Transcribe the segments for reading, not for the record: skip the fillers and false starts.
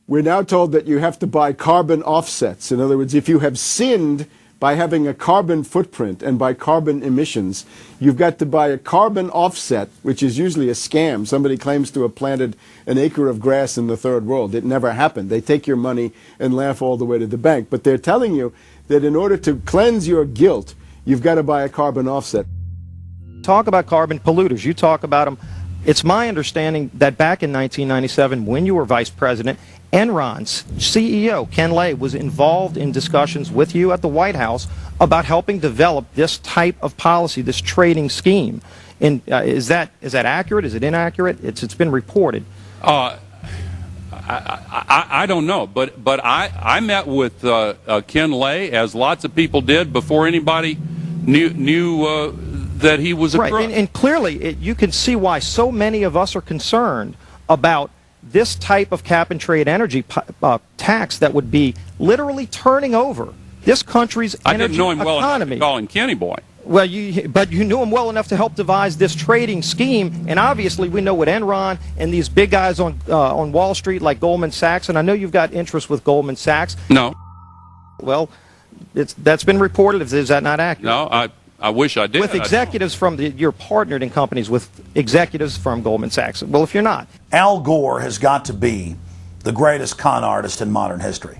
We're now told that you have to buy carbon offsets. In other words, if you have sinned by having a carbon footprint and by carbon emissions, you've got to buy a carbon offset, which is usually a scam. Somebody claims to have planted an acre of grass in the third world. It never happened. They take your money and laugh all the way to the bank. But they're telling you that in order to cleanse your guilt, you've got to buy a carbon offset. Talk about carbon polluters. You talk about them. It's my understanding that back in 1997, when you were vice president, Enron's CEO, Ken Lay, was involved in discussions with you at the White House about helping develop this type of policy, this trading scheme. And is that accurate? Is it inaccurate? It's been reported. I don't know, but I met with Ken Lay, as lots of people did, before anybody knew that he was a crook. Right, and clearly you can see why so many of us are concerned about this type of cap-and-trade energy tax that would be literally turning over this country's energy economy. I didn't know him well enough to call him Kenny Boy. Well, but you knew him well enough to help devise this trading scheme, and obviously we know what Enron and these big guys on Wall Street like Goldman Sachs, and I know you've got interest with Goldman Sachs. No. Well, that's been reported. Is that not accurate? No, I wish I did. With executives from you're partnered in companies with executives from Goldman Sachs. Well, if you're not. Al Gore has got to be the greatest con artist in modern history.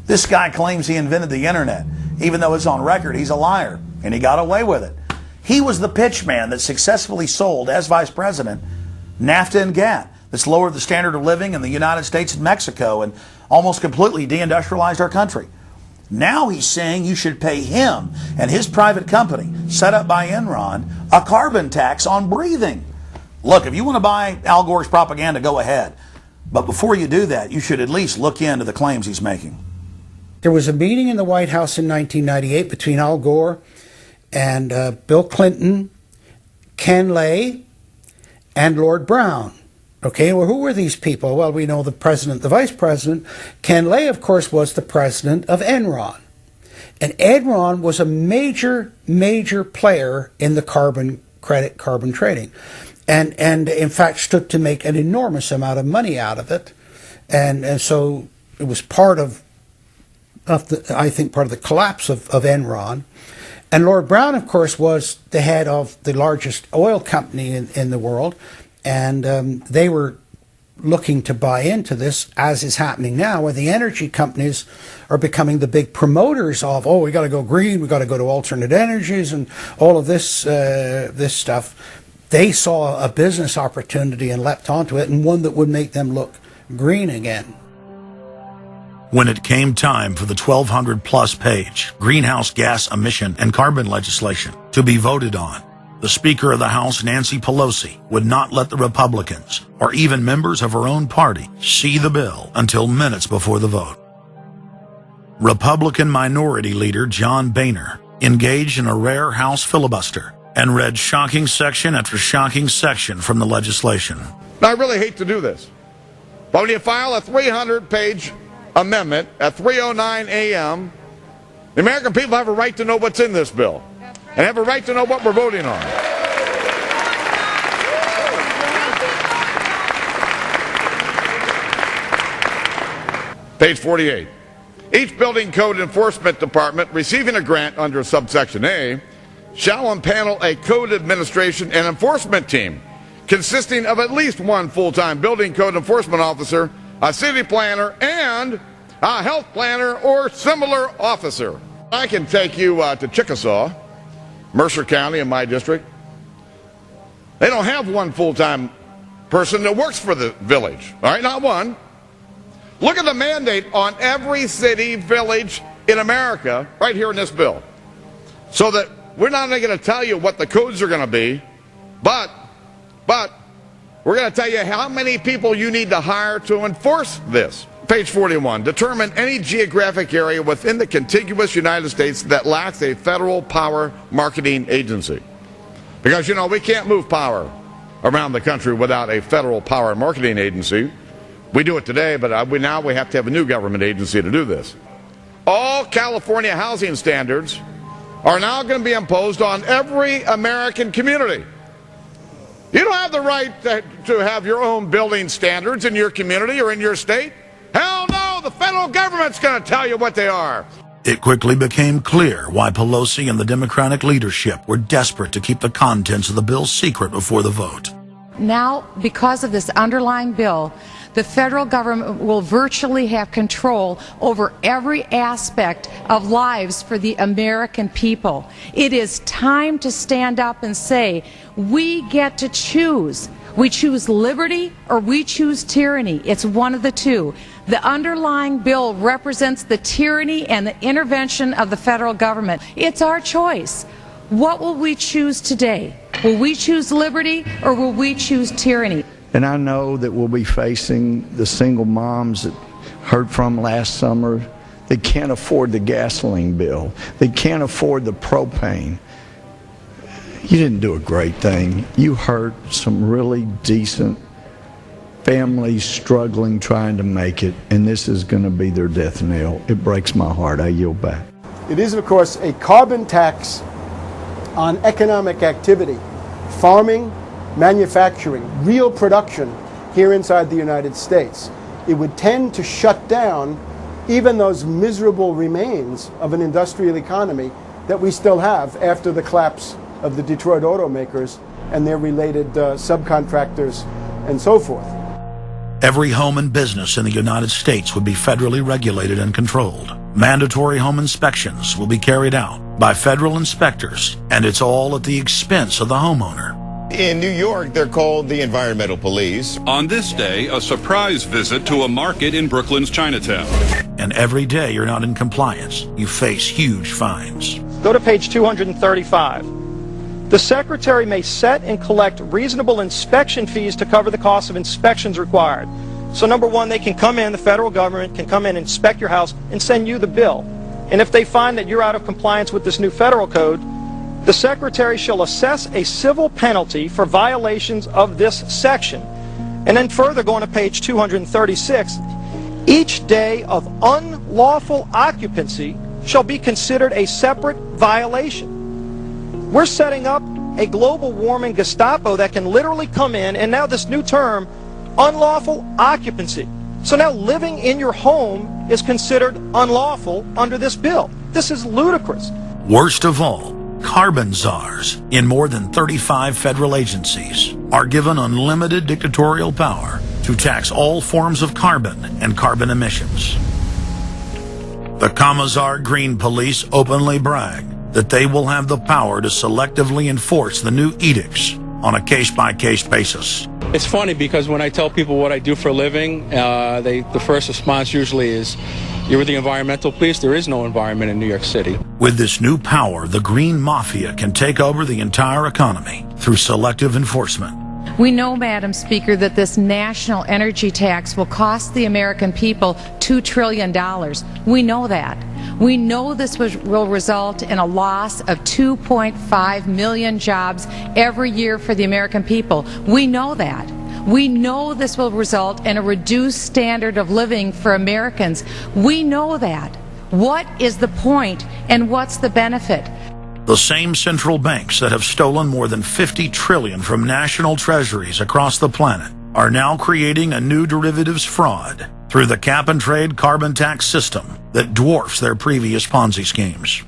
This guy claims he invented the internet, even though it's on record he's a liar, and he got away with it. He was the pitch man that successfully sold, as vice president, NAFTA and GATT. That's lowered the standard of living in the United States and Mexico and almost completely deindustrialized our country. Now he's saying you should pay him and his private company, set up by Enron, a carbon tax on breathing. Look, if you want to buy Al Gore's propaganda, go ahead. But before you do that, you should at least look into the claims he's making. There was a meeting in the White House in 1998 between Al Gore and Bill Clinton, Ken Lay, and Lord Brown. Okay, well, who were these people? Well, we know the president, the vice president. Ken Lay, of course, was the president of Enron. And Enron was a major player in the carbon credit, carbon trading. And in fact, stood to make an enormous amount of money out of it. And so it was part of the collapse of Enron. And Lord Brown, of course, was the head of the largest oil company in the world. And they were looking to buy into this, as is happening now, where the energy companies are becoming the big promoters of, we got to go green, we got to go to alternate energies, and all of this stuff. They saw a business opportunity and leapt onto it, and one that would make them look green again. When it came time for the 1,200-plus page greenhouse gas emission and carbon legislation to be voted on, the Speaker of the House, Nancy Pelosi, would not let the Republicans, or even members of her own party, see the bill until minutes before the vote. Republican Minority Leader John Boehner engaged in a rare House filibuster and read shocking section after shocking section from the legislation. Now, I really hate to do this, but when you file a 300-page amendment at 3:09 a.m., the American people have a right to know what's in this bill. And have a right to know what we're voting on. Page 48. Each building code enforcement department receiving a grant under subsection A shall impanel a code administration and enforcement team consisting of at least one full-time building code enforcement officer, a city planner, and a health planner or similar officer. I can take you to Chickasaw, Mercer County in my district. They don't have one full-time person that works for the village. All right, not one. Look at the mandate on every city, village in America right here in this bill. So that we're not only going to tell you what the codes are going to be, but we're going to tell you how many people you need to hire to enforce this. Page 41, determine any geographic area within the contiguous United States that lacks a federal power marketing agency. Because, you know, we can't move power around the country without a federal power marketing agency. We do it today, but now we have to have a new government agency to do this. All California housing standards are now going to be imposed on every American community. You don't have the right to have your own building standards in your community or in your state. Hell no! the federal government's going to tell you what they are. It quickly became clear why Pelosi and the Democratic leadership were desperate to keep the contents of the bill secret before the vote. Now, because of this underlying bill, the federal government will virtually have control over every aspect of lives for the American people. It is time to stand up and say, we get to choose. We choose liberty or we choose tyranny. It's one of the two. The underlying bill represents the tyranny and the intervention of the federal government. It's our choice. What will we choose today? Will we choose liberty or will we choose tyranny? And I know that we'll be facing the single moms that heard from last summer. They can't afford the gasoline bill. They can't afford the propane. You didn't do a great thing. You hurt some really decent families struggling, trying to make it, and this is going to be their death knell. It breaks my heart. I yield back. It is, of course, a carbon tax on economic activity, farming, manufacturing, real production here inside the United States. It would tend to shut down even those miserable remains of an industrial economy that we still have after the collapse of the Detroit automakers and their related subcontractors and so forth. Every home and business in the United States would be federally regulated and controlled. Mandatory home inspections will be carried out by federal inspectors, and it's all at the expense of the homeowner. In New York, they're called the Environmental Police. On this day, a surprise visit to a market in Brooklyn's Chinatown. And every day you're not in compliance, you face huge fines. Go to page 235. The Secretary may set and collect reasonable inspection fees to cover the cost of inspections required. So number one, they can come in, the federal government can come in and inspect your house and send you the bill. And if they find that you're out of compliance with this new federal code, the Secretary shall assess a civil penalty for violations of this section. And then further, going to page 236, each day of unlawful occupancy shall be considered a separate violation. We're setting up a global warming Gestapo that can literally come in, and now this new term, unlawful occupancy. So now living in your home is considered unlawful under this bill. This is ludicrous. Worst of all, carbon czars in more than 35 federal agencies are given unlimited dictatorial power to tax all forms of carbon and carbon emissions. The Commissar Green Police openly brag that they will have the power to selectively enforce the new edicts on a case-by-case basis. It's funny because when I tell people what I do for a living, the first response usually is, you're with the environmental police? There is no environment in New York City. With this new power, the Green Mafia can take over the entire economy through selective enforcement. We know, Madam Speaker, that this national energy tax will cost the American people $2 trillion. We know that. We know this will result in a loss of 2.5 million jobs every year for the American people. We know that. We know this will result in a reduced standard of living for Americans. We know that. What is the point and what's the benefit? The same central banks that have stolen more than $50 trillion from national treasuries across the planet are now creating a new derivatives fraud through the cap-and-trade carbon tax system that dwarfs their previous Ponzi schemes.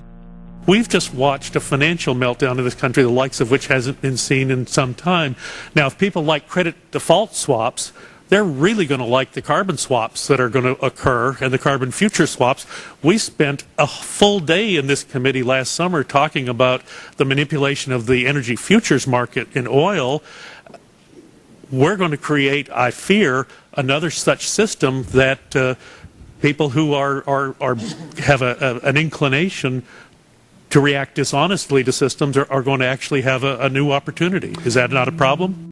We've just watched a financial meltdown in this country, the likes of which hasn't been seen in some time. Now, if people like credit default swaps, they're really going to like the carbon swaps that are going to occur and the carbon future swaps. We spent a full day in this committee last summer talking about the manipulation of the energy futures market in oil. We're going to create, I fear, another such system that people who have an inclination to react dishonestly to systems are going to actually have a new opportunity. Is that not a problem?